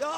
या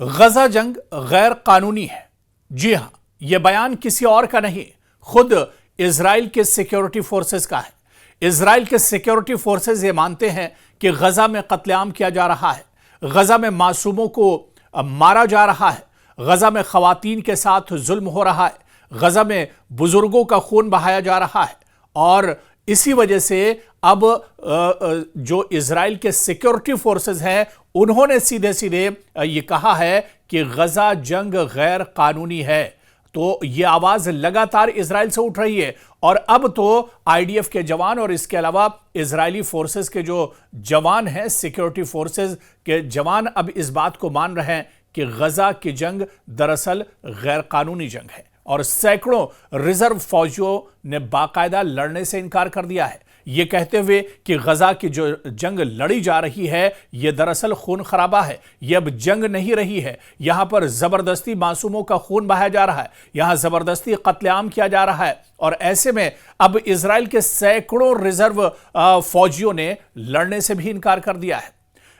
गजा जंग गैर कानूनी है। जी हां, यह बयान किसी और का नहीं, खुद इजराइल के सिक्योरिटी फोर्सेस का है। इजराइल के सिक्योरिटी फोर्सेस ये मानते हैं कि गजा में कत्लेआम किया जा रहा है, गजा में मासूमों को मारा जा रहा है, गजा में खवातीन के साथ जुल्म हो रहा है, गजा में बुजुर्गों का खून बहाया जा रहा है। और इसी वजह से अब जो इजराइल के सिक्योरिटी फोर्सेस हैं उन्होंने सीधे सीधे ये कहा है कि गजा जंग गैर कानूनी है। तो ये आवाज लगातार इजराइल से उठ रही है और अब तो आईडीएफ के जवान और इसके अलावा इजरायली फोर्सेस के जो जवान हैं, सिक्योरिटी फोर्सेस के जवान अब इस बात को मान रहे हैं कि गजा की जंग दरअसल गैर कानूनी जंग है। और सैकड़ों रिजर्व फौजियों ने बाकायदा लड़ने से इनकार कर दिया है, यह कहते हुए कि गजा की जो जंग लड़ी जा रही है यह दरअसल खून खराबा है, यह अब जंग नहीं रही है, यहां पर जबरदस्ती मासूमों का खून बहाया जा रहा है, यहां जबरदस्ती कत्लेआम किया जा रहा है। और ऐसे में अब इजराइल के सैकड़ों रिजर्व फौजियों ने लड़ने से भी इनकार कर दिया है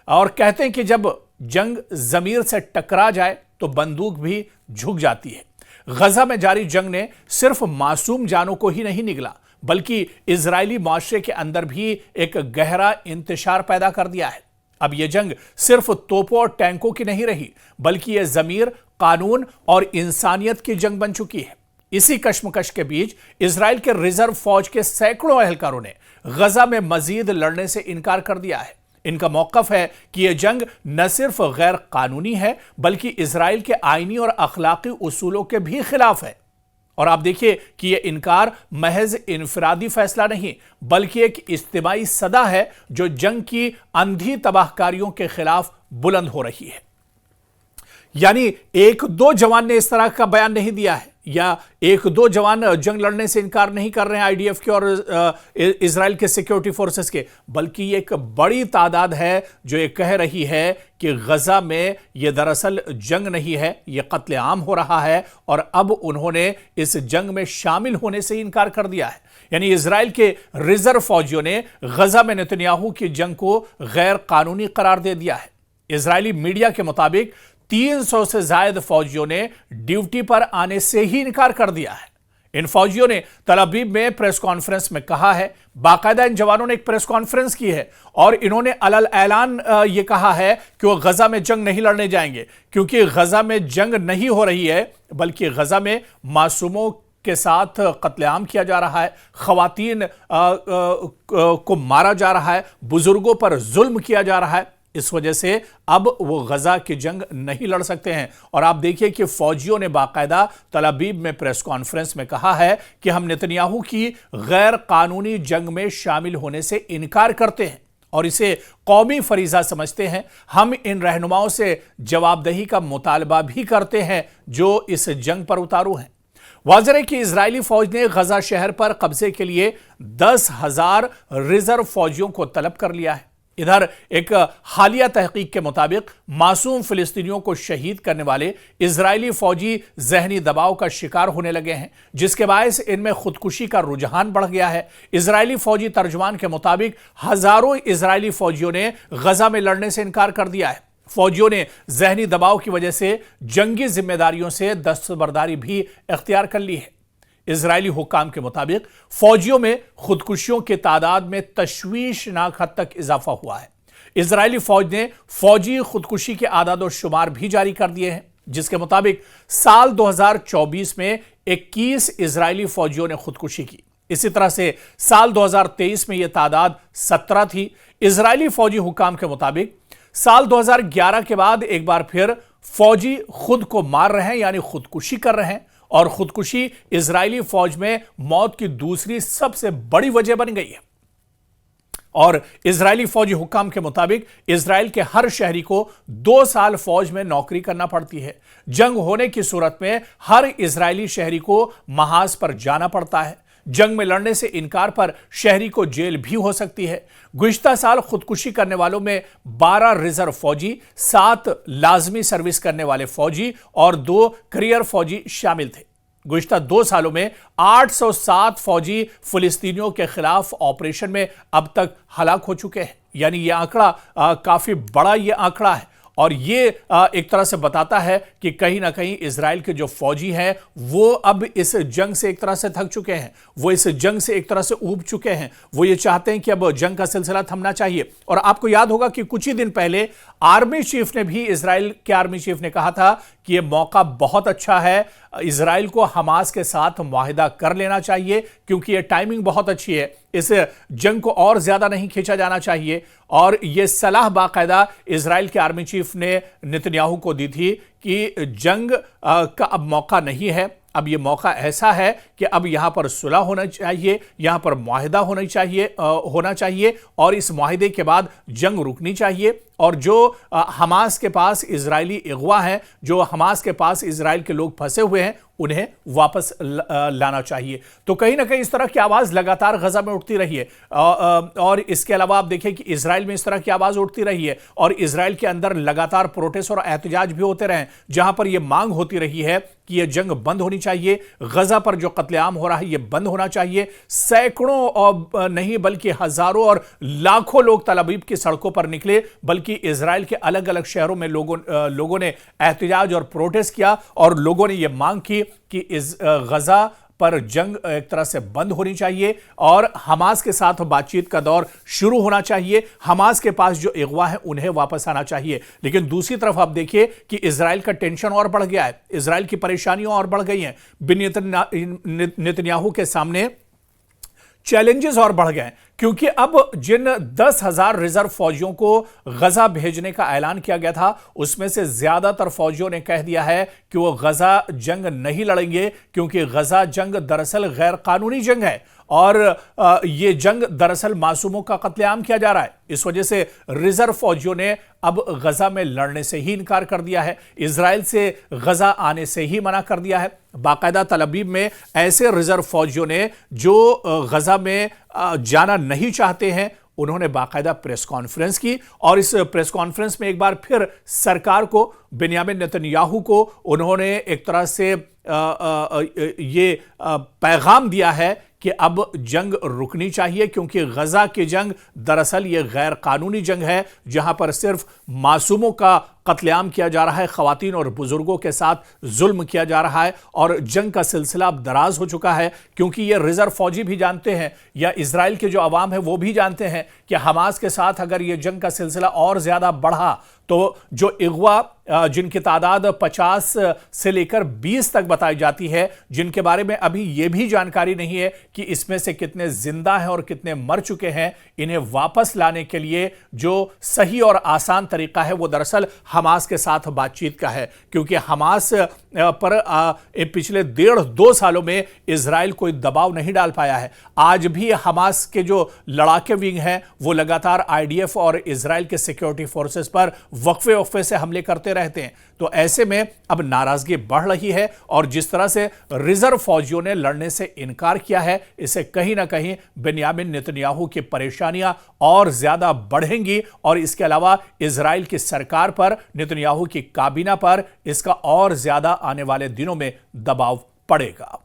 और कहते हैं कि जब जंग जमीर से टकरा जाए तो बंदूक भी झुक जाती है। गजा में जारी जंग ने सिर्फ मासूम जानों को ही नहीं निगला बल्कि इजरायली माशरे के अंदर भी एक गहरा इंतशार पैदा कर दिया है। अब यह जंग सिर्फ तोपों और टैंकों की नहीं रही बल्कि यह जमीर, कानून और इंसानियत की जंग बन चुकी है। इसी कश्मकश के बीच इजराइल के रिजर्व फौज के सैकड़ों एहलकारों ने गजा में मजीद लड़ने से इनकार कर दिया है। इनका मौकफ है कि यह जंग न सिर्फ गैर कानूनी है बल्कि इजराइल के आईनी और अखलाकी उसूलों के भी खिलाफ है। और आप देखिए कि यह इनकार महज इनफरादी फैसला नहीं बल्कि एक इज्तिमाई सदा है जो जंग की अंधी तबाहकारियों के खिलाफ बुलंद हो रही है। यानी एक दो जवान ने इस तरह का बयान नहीं दिया है या एक दो जवान जंग लड़ने से इनकार नहीं कर रहे हैं आईडीएफ के और इजराइल के सिक्योरिटी फोर्सेस के, बल्कि ये एक बड़ी तादाद है जो ये कह रही है कि गजा में ये दरअसल जंग नहीं है, ये कत्लेआम हो रहा है और अब उन्होंने इस जंग में शामिल होने से इनकार कर दिया है। यानी इजराइल के रिजर्व फौजियों ने गजा में नेतन्याहू की जंग को गैर कानूनी करार दे दिया है। इजरायली मीडिया के मुताबिक 300 से ज्यादा फौजियों ने ड्यूटी पर आने से ही इनकार कर दिया है। इन फौजियों ने तल अवीव में प्रेस कॉन्फ्रेंस में कहा है, बाकायदा इन जवानों ने एक प्रेस कॉन्फ्रेंस की है और इन्होंने अलल ऐलान यह कहा है कि वो गजा में जंग नहीं लड़ने जाएंगे क्योंकि गजा में जंग नहीं हो रही है बल्कि गजा में मासूमों के साथ कत्लेआम किया जा रहा है, खवातीन को मारा जा रहा है, बुजुर्गों पर जुल्म किया जा रहा है। इस वजह से अब वो गजा की जंग नहीं लड़ सकते हैं। और आप देखिए कि फौजियों ने बाकायदा तल अवीव में प्रेस कॉन्फ्रेंस में कहा है कि हम नेतन्याहू की गैर कानूनी जंग में शामिल होने से इनकार करते हैं और इसे कौमी फरीजा समझते हैं। हम इन रहनुमाओं से जवाबदेही का मुतालबा भी करते हैं जो इस जंग पर उतारू हैं। वाज़ेह है कि इजरायली फौज ने गजा शहर पर कब्जे के लिए 10,000 रिजर्व फौजियों को तलब कर लिया है। इधर एक हालिया तहकीक के मुताबिक मासूम फिलिस्तीनियों को शहीद करने वाले इजरायली फौजी जहनी दबाव का शिकार होने लगे हैं जिसके बायस इनमें खुदकुशी का रुझान बढ़ गया है। इजरायली फौजी तर्जुमान के मुताबिक हजारों इजरायली फौजियों ने गजा में लड़ने से इनकार कर दिया है। फौजियों ने जहनी दबाव की वजह से जंगी जिम्मेदारियों से दस्तबरदारी भी इख्तियार कर ली है। इजरायली हुक्काम के मुताबिक फौजियों में खुदकुशियों की तादाद में तशवीशनाक हद तक इजाफा हुआ है। इजरायली फौज ने फौजी खुदकुशी के आदाद और शुमार भी जारी कर दिए हैं जिसके मुताबिक साल 2024 में 21 इजरायली फौजियों ने खुदकुशी की। इसी तरह से साल 2023 में यह तादाद 17 थी। इजरायली फौजी हुक्काम के मुताबिक साल 2011 के बाद एक बार फिर फौजी खुद को मार रहे हैं यानी खुदकुशी कर रहे हैं और खुदकुशी इजरायली फौज में मौत की दूसरी सबसे बड़ी वजह बन गई है। और इजरायली फौजी हुक्काम के मुताबिक इजराइल के हर शहरी को 2 साल फौज में नौकरी करना पड़ती है। जंग होने की सूरत में हर इजरायली शहरी को महाज पर जाना पड़ता है। जंग में लड़ने से इनकार पर शहरी को जेल भी हो सकती है। गुज़िश्ता साल खुदकुशी करने वालों में 12 रिजर्व फौजी, 7 लाजमी सर्विस करने वाले फौजी और 2 करियर फौजी शामिल थे। गुज़िश्ता 2 सालों में 807 फौजी फिलिस्तीनियों के खिलाफ ऑपरेशन में अब तक हलाक हो चुके हैं। यानी यह आंकड़ा काफी बड़ा यह आंकड़ा है और ये एक तरह से बताता है कि कहीं ना कहीं इजराइल के जो फौजी हैं वो अब इस जंग से एक तरह से थक चुके हैं, वो इस जंग से एक तरह से ऊब चुके हैं। वो ये चाहते हैं कि अब जंग का सिलसिला थमना चाहिए। और आपको याद होगा कि कुछ ही दिन पहले आर्मी चीफ ने भी, इजराइल के आर्मी चीफ ने कहा था कि यह मौका बहुत अच्छा है, इजराइल को हमास के साथ मुआहिदा कर लेना चाहिए क्योंकि यह टाइमिंग बहुत अच्छी है, इस जंग को और ज्यादा नहीं खींचा जाना चाहिए। और यह सलाह बाकायदा इजराइल के आर्मी चीफ ने नेतन्याहू को दी थी कि जंग का अब मौका नहीं है, अब यह मौका ऐसा है कि अब यहां पर सुलह होना चाहिए, यहां पर मुआहिदा होना चाहिए और इस मुआहिदे के बाद जंग रुकनी चाहिए। और जो हमास के पास इजरायली अगवा हैं, जो हमास के पास इजराइल के लोग फंसे हुए हैं, उन्हें वापस लाना चाहिए। तो कहीं ना कहीं इस तरह की आवाज़ लगातार गजा में उठती रही है। और इसके अलावा आप देखें कि इजराइल में इस तरह की आवाज़ उठती रही है और इजराइल के अंदर लगातार प्रोटेस्ट और एहतजाज भी होते रहे, जहां पर यह मांग होती रही है कि यह जंग बंद होनी चाहिए, गजा पर जो कत्लेआम हो रहा है यह बंद होना चाहिए। सैकड़ों और नहीं बल्कि हजारों और लाखों लोग तल अवीव की सड़कों पर निकले, बल्कि इजराइल के अलग अलग शहरों में लोगों ने एहतजाज और प्रोटेस्ट किया और लोगों ने यह मांग की कि इस गजा पर जंग एक तरह से बंद होनी चाहिए और हमास के साथ बातचीत का दौर शुरू होना चाहिए। हमास के पास जो अगवा है उन्हें वापस आना चाहिए। लेकिन दूसरी तरफ आप देखिए कि इजराइल का टेंशन और बढ़ गया है, इजराइल की परेशानियां और बढ़ गई हैं। बिन नेतन्याहू के सामने चैलेंजेस और बढ़ गए क्योंकि अब जिन 10,000 रिजर्व फौजियों को गजा भेजने का ऐलान किया गया था उसमें से ज्यादातर फौजियों ने कह दिया है कि वो गजा जंग नहीं लड़ेंगे क्योंकि गजा जंग दरअसल गैर कानूनी जंग है और ये जंग दरअसल मासूमों का कत्लेआम किया जा रहा है। इस वजह से रिजर्व फौजियों ने अब गजा में लड़ने से ही इनकार कर दिया है, इजराइल से गजा आने से ही मना कर दिया है। बाकायदा तल अवीव में ऐसे रिजर्व फौजियों ने जो गजा में जाना नहीं चाहते हैं, उन्होंने बाकायदा प्रेस कॉन्फ्रेंस की और इस प्रेस कॉन्फ्रेंस में एक बार फिर सरकार को, बेन्यामिन नेतन्याहू को उन्होंने एक तरह से ये पैगाम दिया है कि अब जंग रुकनी चाहिए क्योंकि गजा की जंग दरअसल ये गैर कानूनी जंग है जहां पर सिर्फ मासूमों का कत्लेआम किया जा रहा है, खवातीन और बुजुर्गों के साथ जुल्म किया जा रहा है और जंग का सिलसिला अब दराज हो चुका है क्योंकि ये रिजर्व फौजी भी जानते हैं या इजराइल के जो अवाम है वो भी जानते हैं कि हमास के साथ अगर ये जंग का सिलसिला और ज्यादा बढ़ा तो जो अगवा जिनकी तादाद 50 से लेकर 20 तक बताई जाती है, जिनके बारे में अभी यह भी जानकारी नहीं है कि इसमें से कितने जिंदा हैं और कितने मर चुके हैं, इन्हें वापस लाने के लिए जो सही और आसान तरीका है वो दरअसल हमास के साथ बातचीत का है क्योंकि हमास पर पिछले 1.5-2 सालों में इजराइल कोई दबाव नहीं डाल पाया है। आज भी हमास के जो लड़ाके विंग हैं वो लगातार आईडीएफ और इजराइल के सिक्योरिटी फोर्सेस पर वक्फे से हमले करते रहते हैं। तो ऐसे में अब नाराजगी बढ़ रही है और जिस तरह से रिजर्व फौजियों ने लड़ने से इनकार किया है, इससे कहीं ना कहीं बेन्यामिन नेतन्याहू की परेशानियां और ज्यादा बढ़ेंगी और इसके अलावा इजराइल की सरकार पर, नेतन्याहू की काबीना पर इसका और ज्यादा आने वाले दिनों में दबाव पड़ेगा।